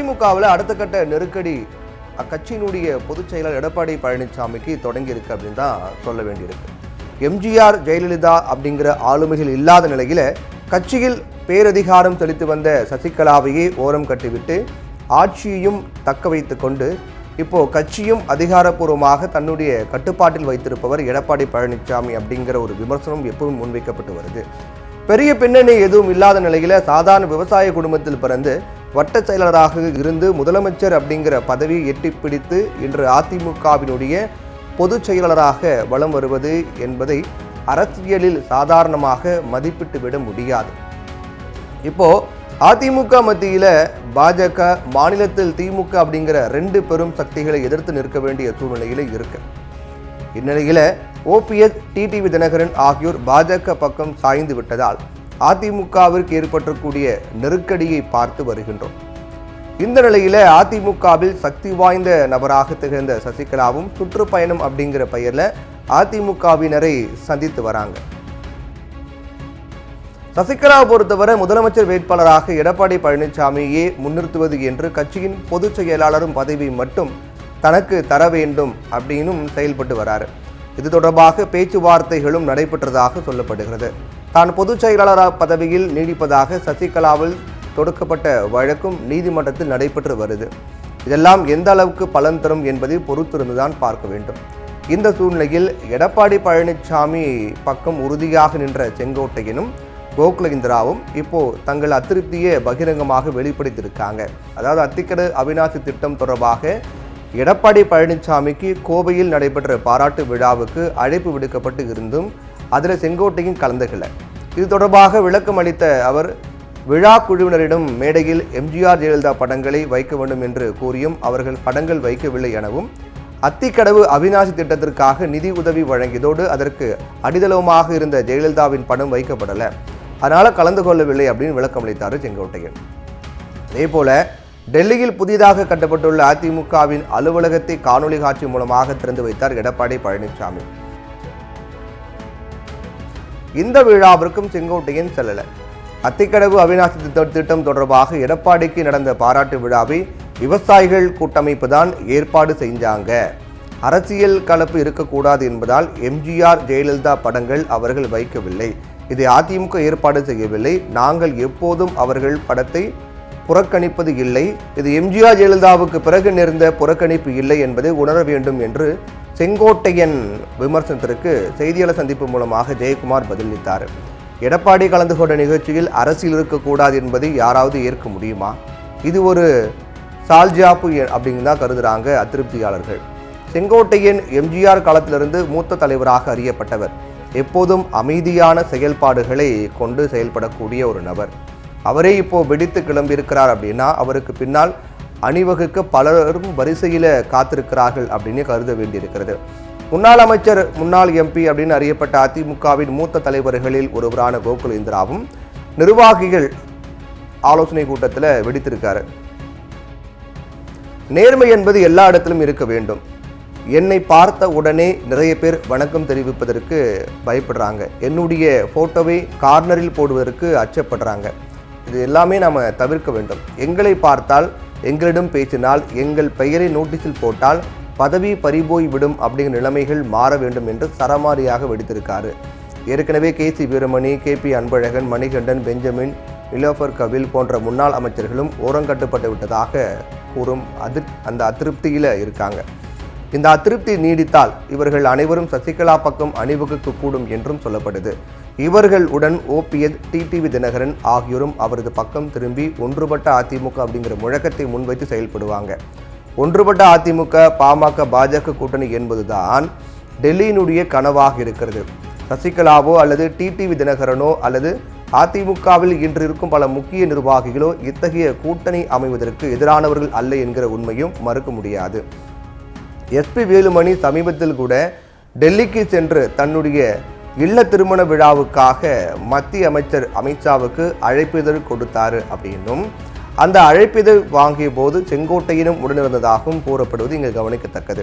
அதிமுகவில் அடுத்த கட்ட நெருக்கடி அக்கட்சியினுடைய பொதுச் செயலர் எடப்பாடி பழனிசாமிக்கு தொடங்கி இருக்கு அப்படின்னு தான் சொல்ல வேண்டியிருக்கு. எம்ஜிஆர் ஜெயலலிதா அப்படிங்கிற ஆளுமைகள் இல்லாத நிலையில கட்சியில் பேரதிகாரம் செலுத்தி வந்த சசிகலாவையே ஓரம் கட்டிவிட்டு ஆட்சியையும் தக்க வைத்து கொண்டு இப்போ கட்சியும் அதிகாரப்பூர்வமாக தன்னுடைய கட்டுப்பாட்டில் வைத்திருப்பவர் எடப்பாடி பழனிசாமி அப்படிங்கிற ஒரு விமர்சனம் எப்பவும் முன்வைக்கப்பட்டு வருது. பெரிய பின்னணி எதுவும் இல்லாத நிலையில சாதாரண விவசாய குடும்பத்தில் பிறந்து வட்ட செயலராக இருந்து முதலமைச்சர் அப்படிங்கிற பதவியை எட்டி பிடித்து இன்று அதிமுகவினுடைய பொதுச் செயலராக வலம் வருவது என்பதை அரசியலில் சாதாரணமாக மதிப்பிட்டு விட முடியாது. இப்போ அதிமுக மத்தியில பாஜக, மாநிலத்தில் திமுக அப்படிங்கிற ரெண்டு பெரும் சக்திகளை எதிர்த்து நிற்க வேண்டிய சூழ்நிலையில இருக்கு. இந்நிலையில ஓபிஎஸ், டிடிவி தினகரன் ஆகியோர் பாஜக பக்கம் சாய்ந்து விட்டதால் அதிமுகவிற்கு ஏற்பட்டக்கூடிய நெருக்கடியை பார்த்து வருகின்றோம். இந்த நிலையில அதிமுகவில் சக்தி வாய்ந்த நபராக திகழ்ந்த சசிகலாவும் சுற்றுப்பயணம் அப்படிங்கிற பெயர்ல அதிமுகவினரை சந்தித்து வராங்க. சசிகலா பொறுத்தவரை முதலமைச்சர் வேட்பாளராக எடப்பாடி பழனிசாமியே முன்னிறுத்துவது என்று கட்சியின் பொதுச் செயலாளரும் பதவி மட்டும் தனக்கு தர வேண்டும் அப்படின்னும் செயல்பட்டு வராரு. இது தொடர்பாக பேச்சுவார்த்தைகளும் நடைபெற்றதாக சொல்லப்படுகிறது. தான் பொதுச் செயலாளர் பதவியில் நீடிப்பதாக சசிகலாவில் தொடுக்கப்பட்ட வழக்கும் நீதிமன்றத்தில் நடைபெற்று வருது. இதெல்லாம் எந்த அளவுக்கு பலன் தரும் என்பதை பொறுத்திருந்துதான் பார்க்க வேண்டும். இந்த சூழ்நிலையில் எடப்பாடி பழனிசாமி பக்கம் உறுதியாக நின்ற செங்கோட்டையனும் கோகுலேந்திராவும் இப்போ தங்கள் அதிருப்தியை பகிரங்கமாக வெளிப்படுத்தியிருக்காங்க. அதாவது அத்திக்கடவு அவிநாசி திட்டம் தொடர்பாக எடப்பாடி பழனிசாமிக்கு கோவையில் நடைபெற்ற பாராட்டு விழாவுக்கு அழைப்பு விடுக்கப்பட்டு இருந்தும் அதில் செங்கோட்டையும் கலந்துகல. இது தொடர்பாக விளக்கம் அளித்த அவர் விழா குழுவினரிடம் மேடையில் எம்ஜிஆர் ஜெயலலிதா படங்களை வைக்க வேண்டும் என்று கூறியும் அவர்கள் படங்கள் வைக்கவில்லை எனவும் அத்திக்கடவு அவிநாசி திட்டத்திற்காக நிதி உதவி வழங்கியதோடு அதற்கு அடித்தளமாக இருந்த ஜெயலலிதாவின் படம் வைக்கப்படலை, அதனால கலந்து கொள்ளவில்லை அப்படின்னு விளக்கம் அளித்தார் செங்கோட்டையன். அதே போல டெல்லியில் புதிதாக கட்டப்பட்டுள்ள அதிமுகவின் அலுவலகத்தை காணொலி காட்சி மூலமாக திறந்து வைத்தார் எடப்பாடி பழனிசாமி. இந்த விழாவிற்கும் செங்கோட்டையன் செல்லல. அத்திக்கடவு அவிநாசி திட்டம் தொடர்பாக எடப்பாடிக்கு நடந்த பாராட்டு விழாவை விவசாயிகள் கூட்டமைப்பு தான் ஏற்பாடு செஞ்சாங்க. அரசியல் கலப்பு இருக்கக்கூடாது என்பதால் எம்ஜிஆர் ஜெயலலிதா படங்கள் அவர்கள் வைக்கவில்லை. இதை அதிமுக ஏற்பாடு செய்யவில்லை. நாங்கள் எப்போதும் அவர்கள் படத்தை புறக்கணிப்பது இல்லை. இது எம்ஜிஆர் ஜெயலலிதாவுக்கு பிறகு நேர்ந்த புறக்கணிப்பு இல்லை என்பதை உணர வேண்டும் என்று செங்கோட்டையன் விமர்சனத்திற்கு செய்தியாளர் சந்திப்பு மூலமாக ஜெயக்குமார் பதிலளித்தார். எடப்பாடி கலந்து கொண்ட நிகழ்ச்சியில் அரசியல் இருக்கக்கூடாது என்பதை யாராவது ஏற்க முடியுமா? இது ஒரு சால்ஜாப்பு அப்படின்னு தான் கருதுறாங்க அதிருப்தியாளர்கள். செங்கோட்டையன் எம்ஜிஆர் காலத்திலிருந்து மூத்த தலைவராக அறியப்பட்டவர். எப்போதும் அமைதியான செயல்பாடுகளை கொண்டு செயல்படக்கூடிய ஒரு நபர். அவரே இப்போ வெடித்து கிளம்பியிருக்கிறார் அப்படின்னா அவருக்கு பின்னால் அணிவகுக்க பலரும் வரிசையில் காத்திருக்கிறார்கள் அப்படின்னு கருத வேண்டியிருக்கிறது. முன்னாள் அமைச்சர், முன்னாள் எம்பி அப்படின்னு அறியப்பட்ட அதிமுகவின் மூத்த தலைவர்களில் ஒருவரான கோகுலேந்திராவும் நிர்வாகிகள் ஆலோசனை கூட்டத்தில் வெடித்திருக்காரு. நேர்மை என்பது எல்லா இடத்திலும் இருக்க வேண்டும். என்னை பார்த்த உடனே நிறைய பேர் வணக்கம் தெரிவிப்பதற்கு பயப்படுறாங்க. என்னுடைய ஃபோட்டோவை கார்னரில் போடுவதற்கு அச்சப்படுறாங்க. இது எல்லாமே நாம் தவிர்க்க வேண்டும். எங்களை பார்த்தால், எங்களிடம் பேசினால், எங்கள் பெயரை நோட்டீஸில் போட்டால் பதவி பறிபோய் விடும் அப்படிங்கிற நிலைமைகள் மாற வேண்டும் என்று சரமாரியாக வெடித்திருக்காரு. ஏற்கனவே கேசி வீரமணி, கேபி அன்பழகன், மணிகண்டன், பெஞ்சமின், நிலோஃபர் கவில் போன்ற முன்னாள் அமைச்சர்களும் ஓரங்கட்டுப்பட்டு விட்டதாக கூறும் அந்த அதிருப்தியில் இருக்காங்க. இந்த அதிருப்தி நீடித்தால் இவர்கள் அனைவரும் சசிகலா பக்கம் அணிவகுக்க கூடும் என்றும் சொல்லப்படுது. இவர்கள் உடன் ஓபிஎஸ், டிடிவி தினகரன் ஆகியோரும் அவரது பக்கம் திரும்பி ஒன்றுபட்ட அதிமுக அப்படிங்கிற முழக்கத்தை முன்வைத்து செயல்படுவாங்க. ஒன்றுபட்ட அதிமுக, பாமக, பாஜக கூட்டணி என்பதுதான் டெல்லியினுடைய கனவாக இருக்கிறது. சசிகலாவோ அல்லது டிடிவி தினகரனோ அல்லது அதிமுகவில் இன்று இருக்கும் பல முக்கிய நிர்வாகிகளோ இத்தகைய கூட்டணி அமைவதற்கு எதிரானவர்கள் அல்ல என்கிற உண்மையும் மறுக்க முடியாது. எஸ்பி வேலுமணி சமீபத்தில் கூட டெல்லிக்கு சென்று தன்னுடைய இல்ல திருமண விழாவுக்காக மத்திய அமைச்சர் அமித்ஷாவுக்கு அழைப்பிதழ் கொடுத்தாரு அப்படின்னும் அந்த அழைப்பிதழ் வாங்கிய போது செங்கோட்டையனும் உடனிருந்ததாகவும் கூறப்படுவது இங்கு கவனிக்கத்தக்கது.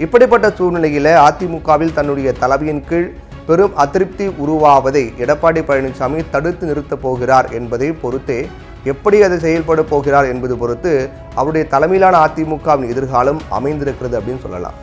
இப்படிப்பட்ட சூழ்நிலையில் அதிமுகவில் தன்னுடைய தலைமையின் கீழ் பெரும் அதிருப்தி உருவாவதை எடப்பாடி பழனிசாமி தடுத்து நிறுத்தப் போகிறார் என்பதை பொறுத்தே எப்படி அதை செயல்பட போகிறார் என்பது பொறுத்து அவருடைய தலைமையிலான அதிமுகவின் எதிர்காலம் அமைந்திருக்கிறது அப்படின்னு சொல்லலாம்.